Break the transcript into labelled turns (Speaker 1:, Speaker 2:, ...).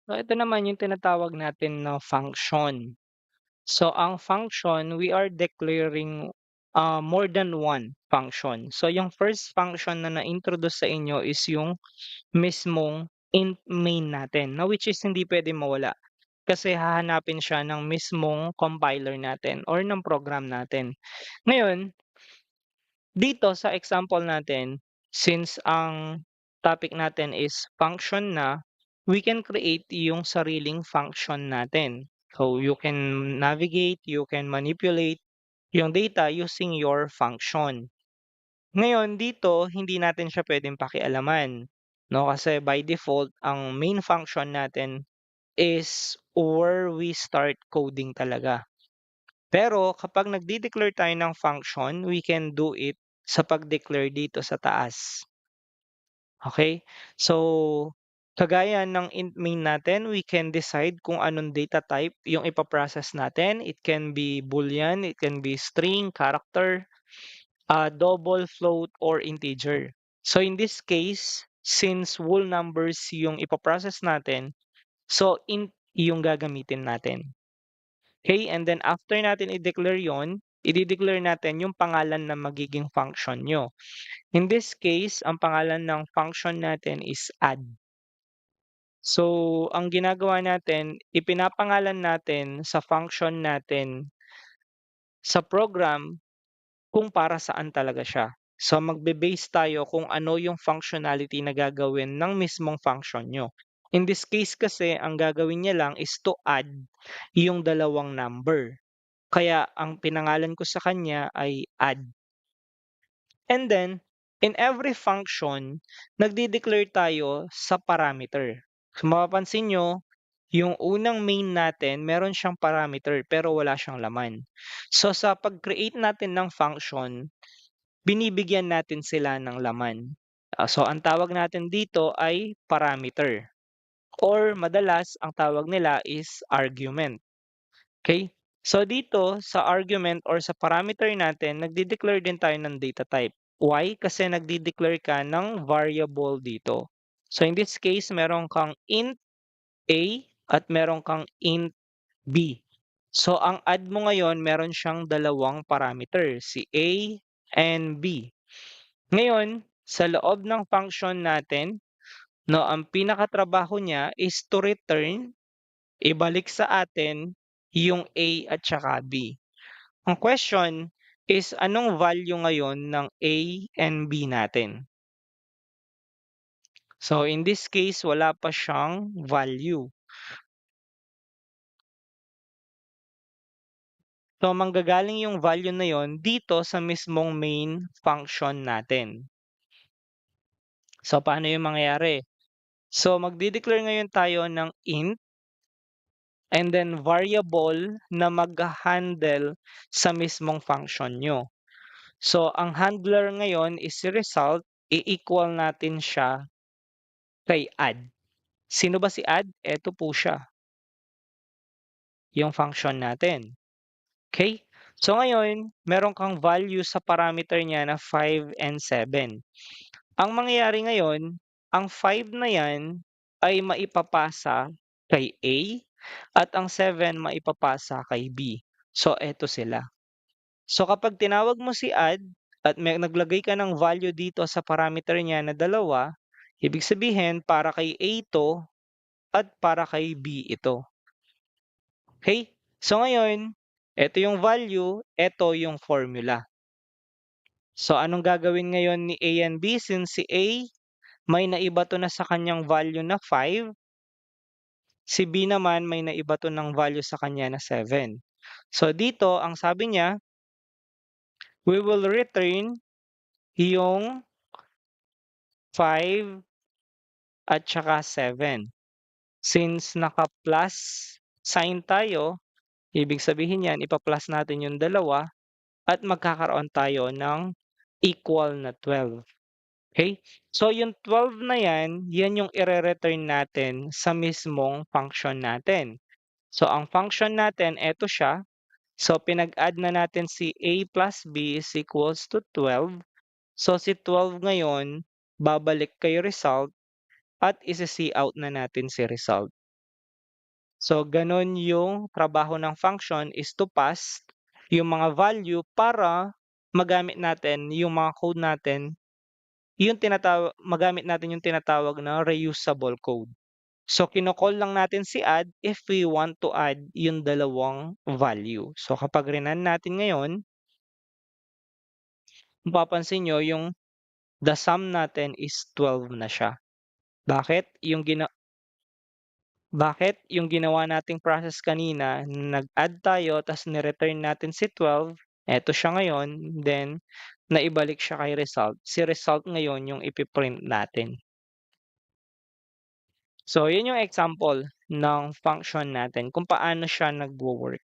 Speaker 1: So ito naman yung tinatawag natin na function. So ang function, we are declaring more than one function. So yung first function na na-introduce sa inyo is yung mismong int main natin, na which is hindi pwede mawala. Kasi hahanapin siya ng mismong compiler natin or ng program natin. Ngayon, dito sa example natin, since ang topic natin is function na, we can create yung sariling function natin. So you can navigate, you can manipulate yung data using your function. Ngayon dito, hindi natin siya pwedeng pakialaman. No, kasi by default, ang main function natin is where we start coding talaga. Pero kapag nagde-declare tayo ng function, we can do it sa pag-declare dito sa taas. Okay? So, kagaya ng int main natin, we can decide kung anong data type yung ipaprocess natin. It can be boolean, it can be string, character, double, float, or integer. So in this case, since whole numbers yung ipaprocess natin, so int yung gagamitin natin. Okay, and then after natin i-declare yon, i-declare natin yung pangalan na magiging function nyo. In this case, ang pangalan ng function natin is add. So, ang ginagawa natin, ipinapangalan natin sa function natin sa program kung para saan talaga siya. So, magbe-base tayo kung ano yung functionality na gagawin ng mismong function nyo. In this case kasi, ang gagawin niya lang is to add yung dalawang number. Kaya ang pinangalan ko sa kanya ay add. And then, in every function, nagde-declare tayo sa parameter. Kung mapapansin nyo, yung unang main natin, meron siyang parameter pero wala siyang laman. So sa pag-create natin ng function, binibigyan natin sila ng laman. So ang tawag natin dito ay parameter. Or madalas, ang tawag nila is argument. Okay? So dito sa argument or sa parameter natin, nagde-declare din tayo ng data type. Why? Kasi nagde-declare ka ng variable dito. So in this case, meron kang int a at meron kang int b. So ang add mo ngayon, meron siyang dalawang parameter, si a and b. Ngayon, sa loob ng function natin, no, ang pinakatrabaho niya is to return, ibalik sa atin yung a at saka b. Ang question is anong value ngayon ng A and B natin? So in this case, wala pa siyang value. So manggagaling yung value na yon dito sa mismong main function natin. So paano yung mangyayari? So magde-declare ngayon tayo ng int and then variable na mag-handle sa mismong function nyo. So ang handler ngayon is si result, i-equal natin siya kay add. Sino ba si add? Eto po siya, yung function natin. Okay? So ngayon, meron kang value sa parameter niya na 5 and 7. Ang mangyayari ngayon, ang 5 na yan ay maipapasa kay A at ang 7 maipapasa kay B. So eto sila. So kapag tinawag mo si add at naglagay ka ng value dito sa parameter niya na dalawa, ibig sabihin para kay A ito at para kay B ito. Okay? So ngayon, ito yung value, ito yung formula. So anong gagawin ngayon ni A and B since si A may naibato na sa kanyang value na 5, si B naman may naibato ng value sa kanya na 7. So dito, ang sabi niya, we will return yung 5 at saka 7. Since naka-plus sign tayo, ibig sabihin yan, ipa-plus natin yung dalawa at magkakaroon tayo ng equal na 12. Okay? So yung 12 na yan, yan yung ire-return natin sa mismong function natin. So ang function natin, eto siya. So pinag-add na natin si A plus B is equals to 12. So si 12 ngayon, babalik kay result at isi-see out na natin si result. So gano'n yung trabaho ng function is to pass yung mga value para magamit natin yung mga code natin, magamit natin yung tinatawag na reusable code. So kino-call lang natin si add if we want to add yung dalawang value. So kapag rinan natin ngayon, mapapansin niyo yung the sum natin is 12 na siya. Bakit? Yung ginawa nating process kanina, nag-add tayo ta's ni-return natin si 12, eto siya ngayon, then naibalik siya kay result. Si result ngayon yung ipi-print natin. So yun yung example ng function natin kung paano siya nagwo-work.